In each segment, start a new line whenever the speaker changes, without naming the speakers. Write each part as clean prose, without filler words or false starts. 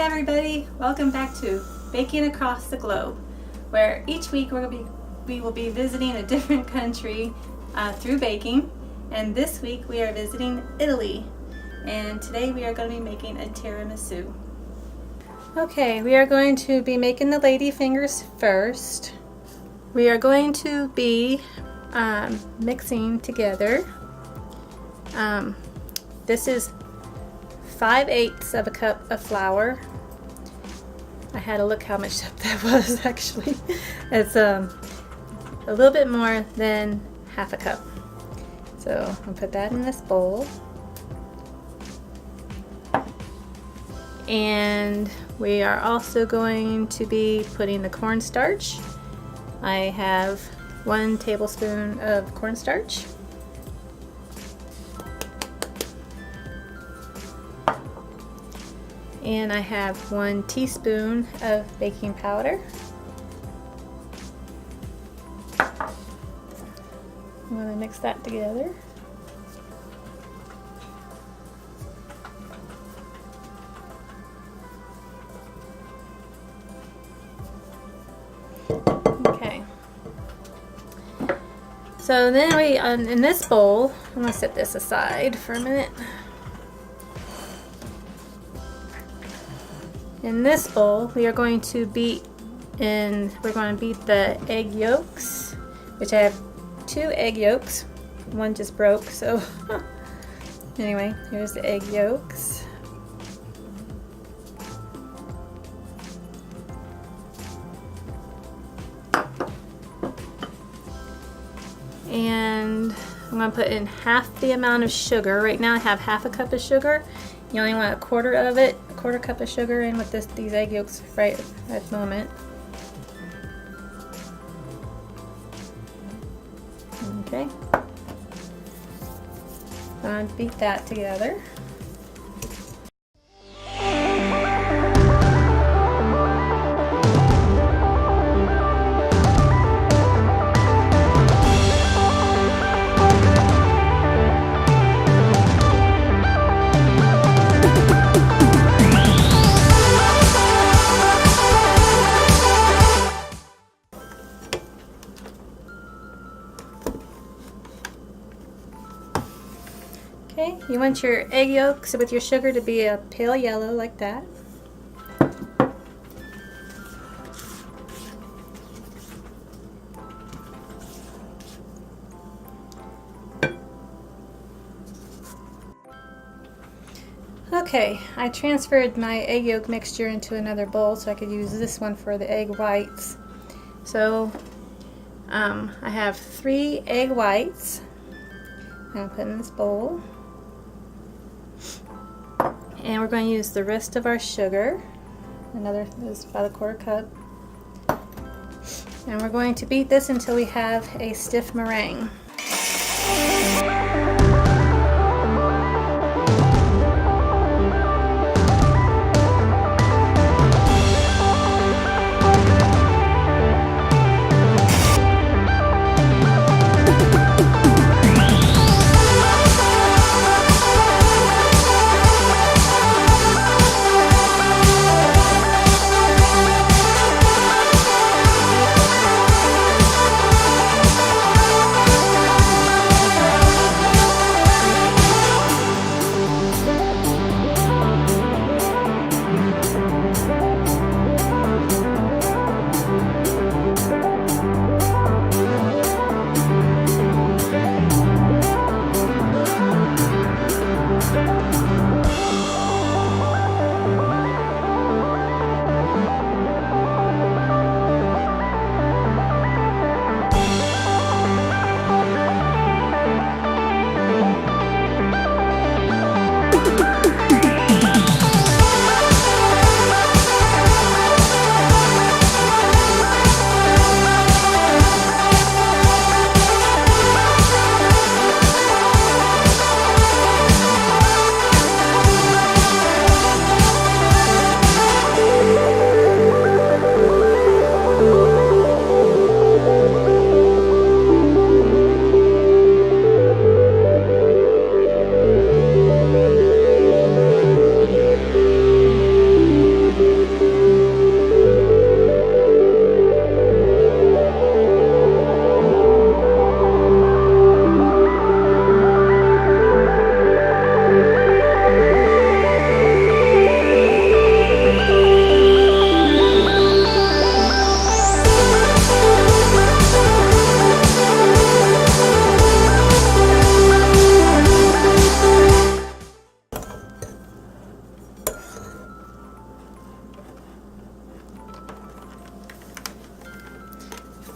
Hi everybody, welcome back to Baking Across the Globe, where each week we will be visiting a different country through baking. And this week we are visiting Italy, and today we are going to be making a tiramisu. Okay, we are going to be making the lady fingers first. We are going to be mixing together. This is 5/8 of a cup of flour. I had to look how much that was actually. It's a little bit more than half a cup. So I'll put that in this bowl. And we are also going to be putting the cornstarch. I have 1 tablespoon of cornstarch. And I have 1 teaspoon of baking powder. I'm going to mix that together. Okay. So then we, in this bowl, I'm going to set this aside for a minute. In this bowl, we are going to beat the egg yolks, which I have 2 egg yolks. One just broke, so anyway, here's the egg yolks. And I'm going to put in half the amount of sugar. Right now I have half a cup of sugar. You only want a quarter of it, a quarter cup of sugar in with these egg yolks right at the moment. Okay. I'm going to beat that together. Okay, you want your egg yolks with your sugar to be a pale yellow like that. Okay, I transferred my egg yolk mixture into another bowl so I could use this one for the egg whites. So I have 3 egg whites. I'm going to put in this bowl. And we're going to use the rest of our sugar. This is about a quarter cup. And we're going to beat this until we have a stiff meringue.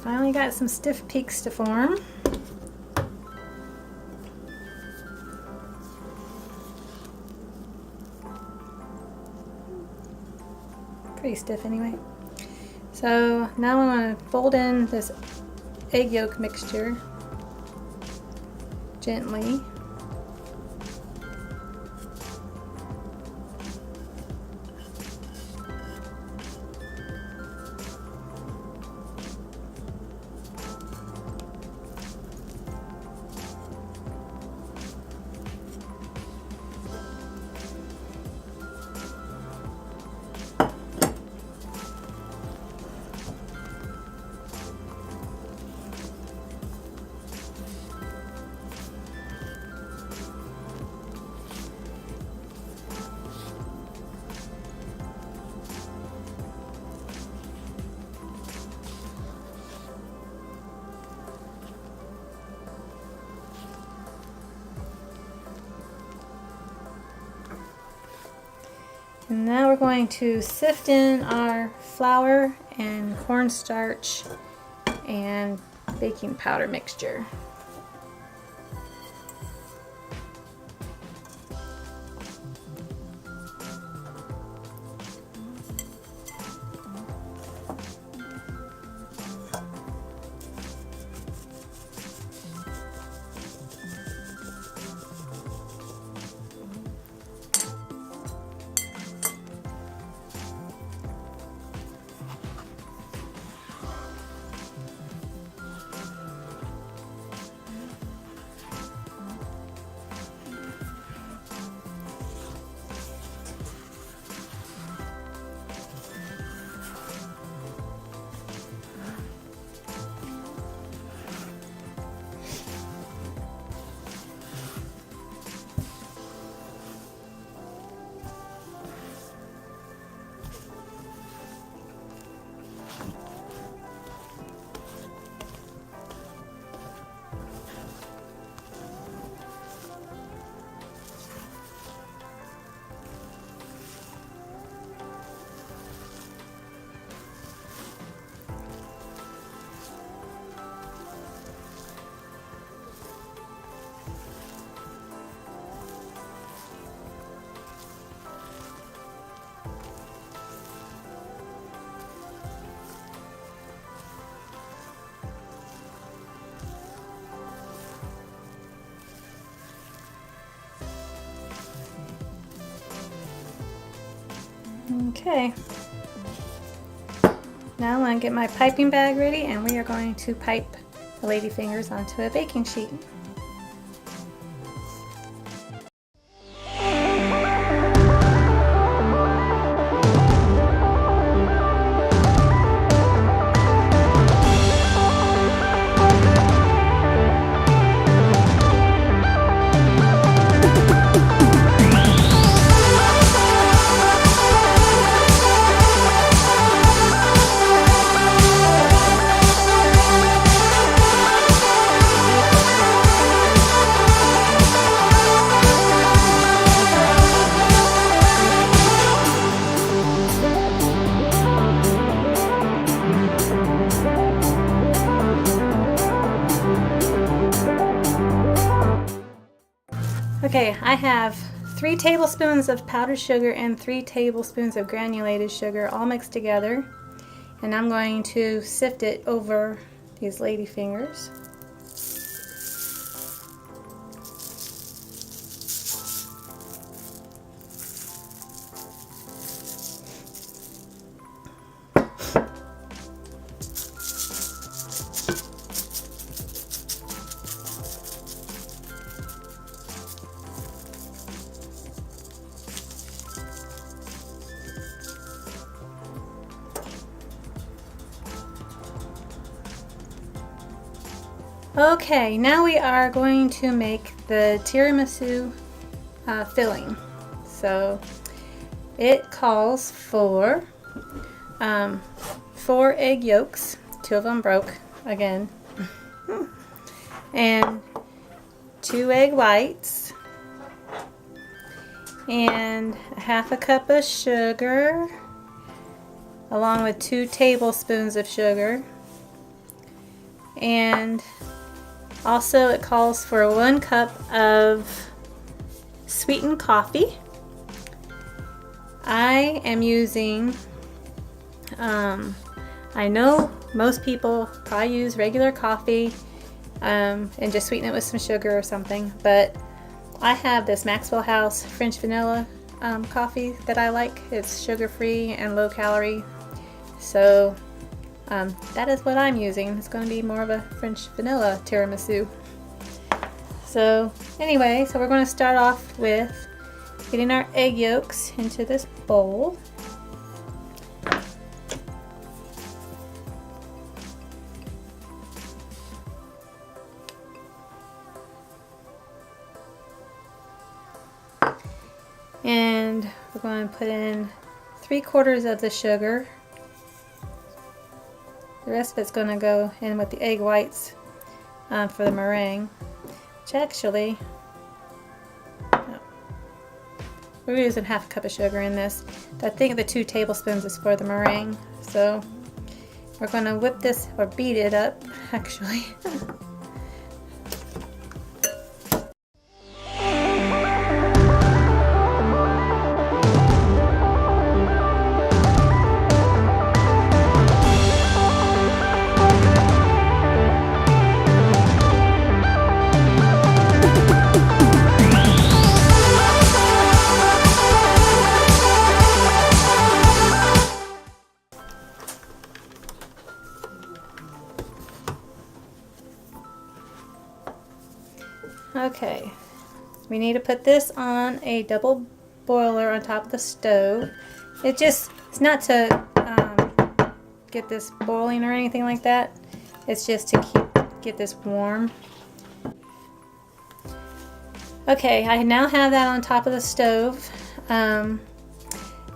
Finally got some stiff peaks to form. Pretty stiff anyway. So now I'm going to fold in this egg yolk mixture gently. And now we're going to sift in our flour and cornstarch and baking powder mixture. Okay, now I'm going to get my piping bag ready and we are going to pipe the ladyfingers onto a baking sheet. Okay, I have 3 tablespoons of powdered sugar and 3 tablespoons of granulated sugar all mixed together, and I'm going to sift it over these ladyfingers. Okay, now we are going to make the tiramisu filling. So it calls for 4 egg yolks, 2 of them broke again, and 2 egg whites, and 1/2 cup of sugar, along with 2 tablespoons of sugar, And also it calls for 1 cup of sweetened coffee. I am using, I know most people probably use regular coffee and just sweeten it with some sugar or something, but I have this Maxwell House French vanilla coffee that I like. It's sugar-free and low calorie, so that is what I'm using. It's going to be more of a French vanilla tiramisu. So anyway, so we're going to start off with getting our egg yolks into this bowl. And we're going to put in 3/4 of the sugar. The rest of it's going to go in with the egg whites for the meringue, which actually, no, we're using 1/2 cup of sugar in this. I think the 2 tablespoons is for the meringue. So we're going to whip this, or beat it up actually. Okay, we need to put this on a double boiler on top of the stove. It's not to get this boiling or anything like that. It's just to get this warm. Okay, I now have that on top of the stove. And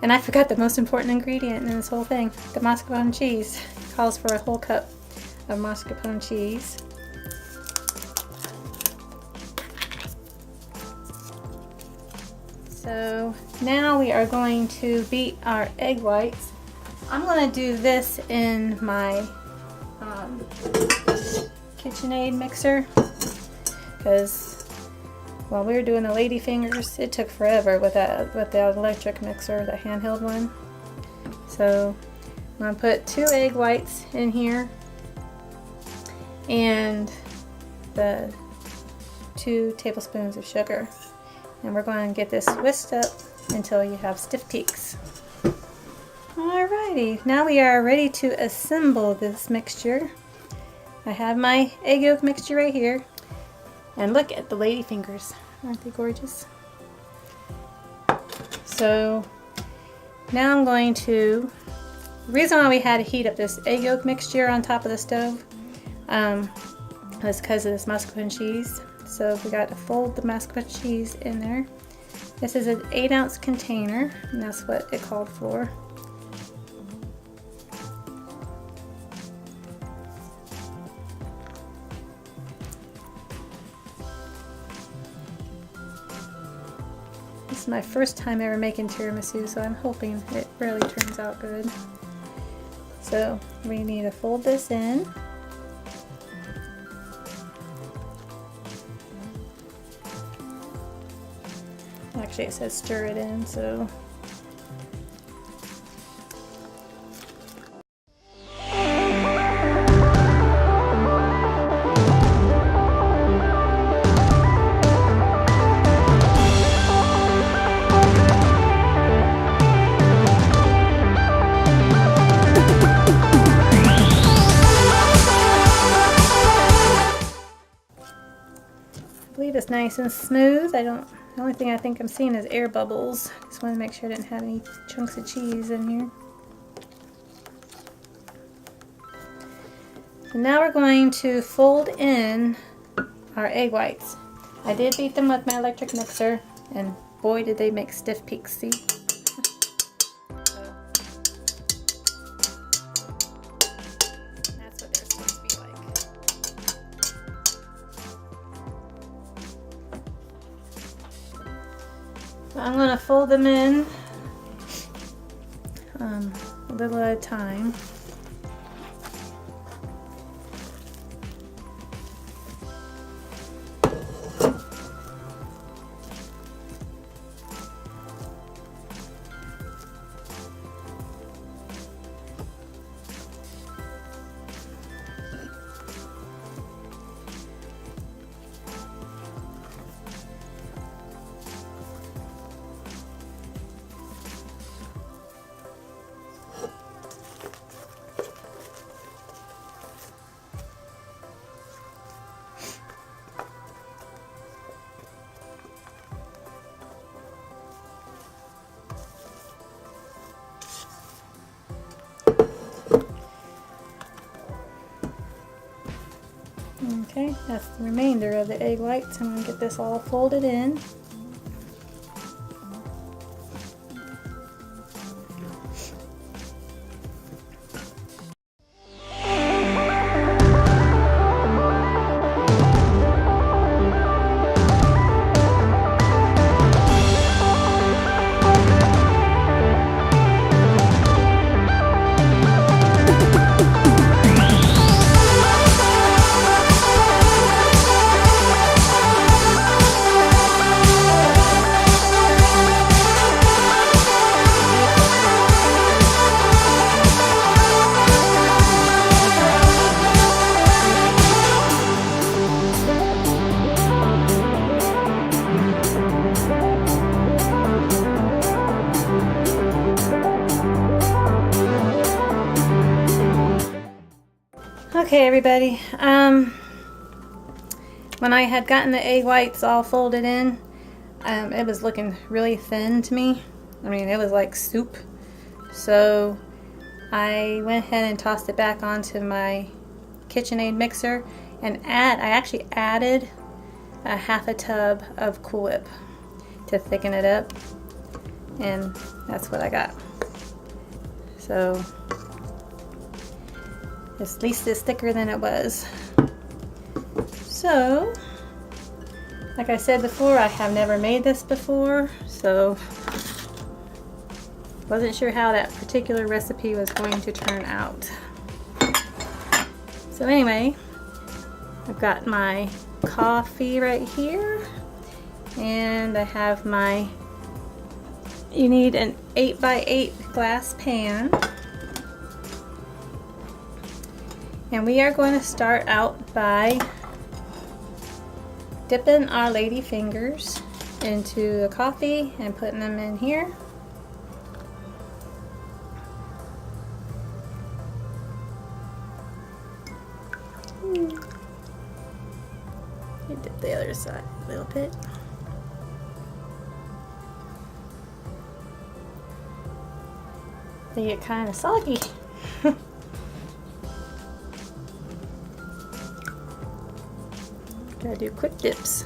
I forgot the most important ingredient in this whole thing, the mascarpone cheese. It calls for a whole cup of mascarpone cheese. So now we are going to beat our egg whites. I'm going to do this in my KitchenAid mixer, because while we were doing the lady fingers, it took forever with the electric mixer, the handheld one. So I'm going to put 2 egg whites in here and the 2 tablespoons of sugar. And we're going to get this whisked up until you have stiff peaks. Alrighty, now we are ready to assemble this mixture. I have my egg yolk mixture right here. And look at the lady fingers. Aren't they gorgeous? So now I'm going to, the reason why we had to heat up this egg yolk mixture on top of the stove was because of this mascarpone cheese. So we got to fold the mascarpone cheese in there. This is an 8-ounce container, and that's what it called for. This is my first time ever making tiramisu, so I'm hoping it really turns out good. So we need to fold this in. Actually, it says stir it in, so. I believe it's nice and smooth. The only thing I think I'm seeing is air bubbles. Just want to make sure I didn't have any chunks of cheese in here. So now we're going to fold in our egg whites. I did beat them with my electric mixer, and boy did they make stiff peaks, see? That's what they're supposed to be like. I'm going to fold them in a little at a time. Okay, that's the remainder of the egg whites. I'm going to get this all folded in. Okay, everybody, when I had gotten the egg whites all folded in, it was looking really thin to me. I mean, it was like soup. So I went ahead and tossed it back onto my KitchenAid mixer, and I actually added a half a tub of Cool Whip to thicken it up, and that's what I got. So at least it's thicker than it was. So, like I said before, I have never made this before, so wasn't sure how that particular recipe was going to turn out. So anyway, I've got my coffee right here, and I have you need an 8x8 glass pan. And we are going to start out by dipping our lady fingers into the coffee and putting them in here. Dip the other side a little bit. They get kind of soggy. Gotta do quick dips.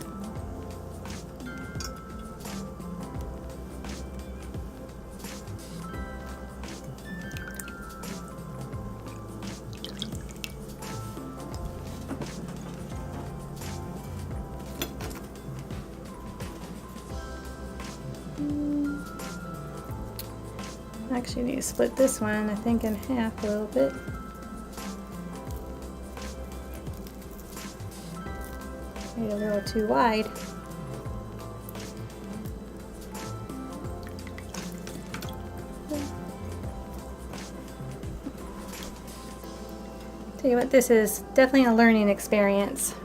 I actually need to split this one, I think, in half a little bit. Made a little too wide. Tell you what, this is definitely a learning experience.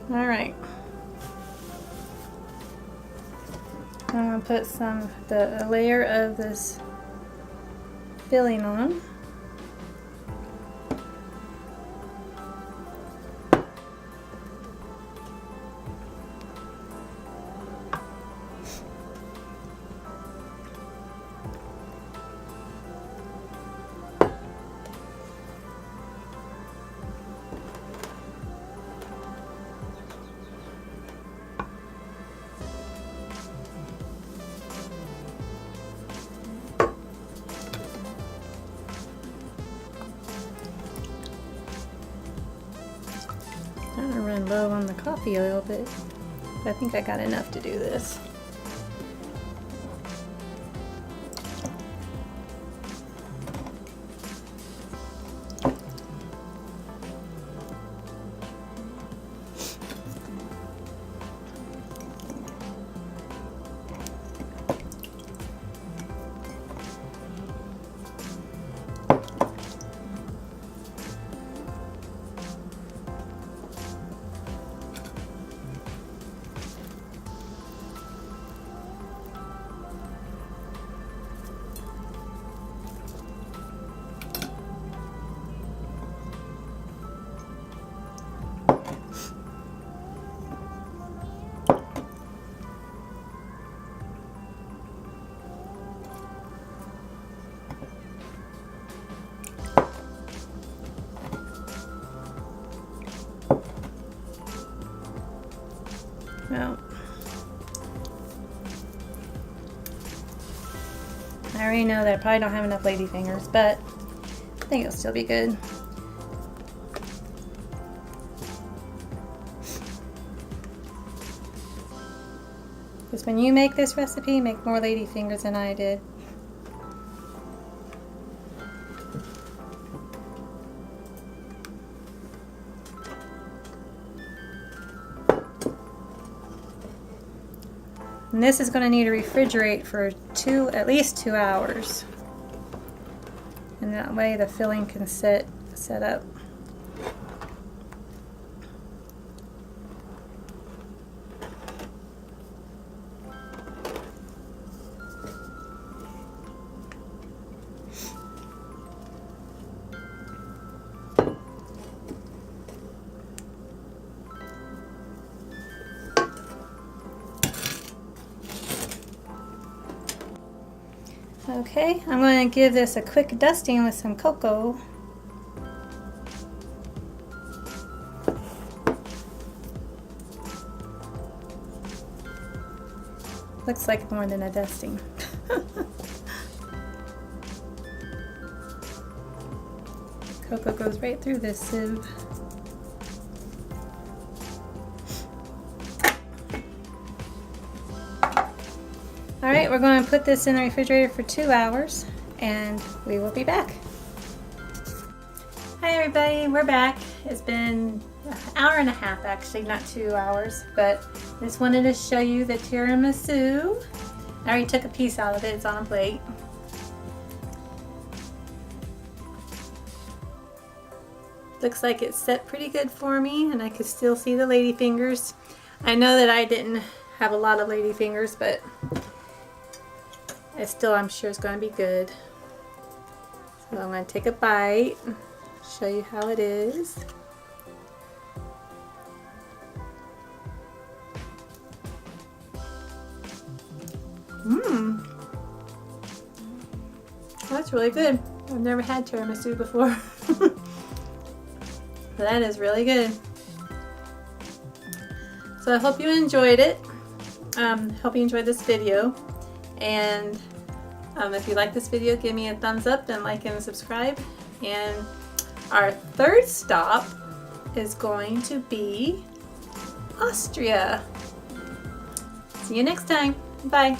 All right. I'm gonna put a layer of this filling on. I'm gonna run low on the coffee a little bit. I think I got enough to do this. I already know that I probably don't have enough lady fingers, but I think it'll still be good. Because when you make this recipe, make more lady fingers than I did. And this is going to need to refrigerate for at least 2 hours. And that way the filling can set up. Okay, I'm going to give this a quick dusting with some cocoa. Looks like more than a dusting. Cocoa goes right through this sieve. Alright, we're going to put this in the refrigerator for 2 hours and we will be back. Hi everybody, we're back. It's been an hour and a half actually, not 2 hours, but I just wanted to show you the tiramisu. I already took a piece out of it, it's on a plate. Looks like it's set pretty good for me and I can still see the lady fingers. I know that I didn't have a lot of lady fingers, but I'm sure it's going to be good. So I'm going to take a bite, show you how it is. Mmm. That's really good. I've never had tiramisu before. That is really good. So I hope you enjoyed it. Hope you enjoyed this video. And if you like this video, give me a thumbs up and like and subscribe. And our third stop is going to be Austria. See you next time. Bye.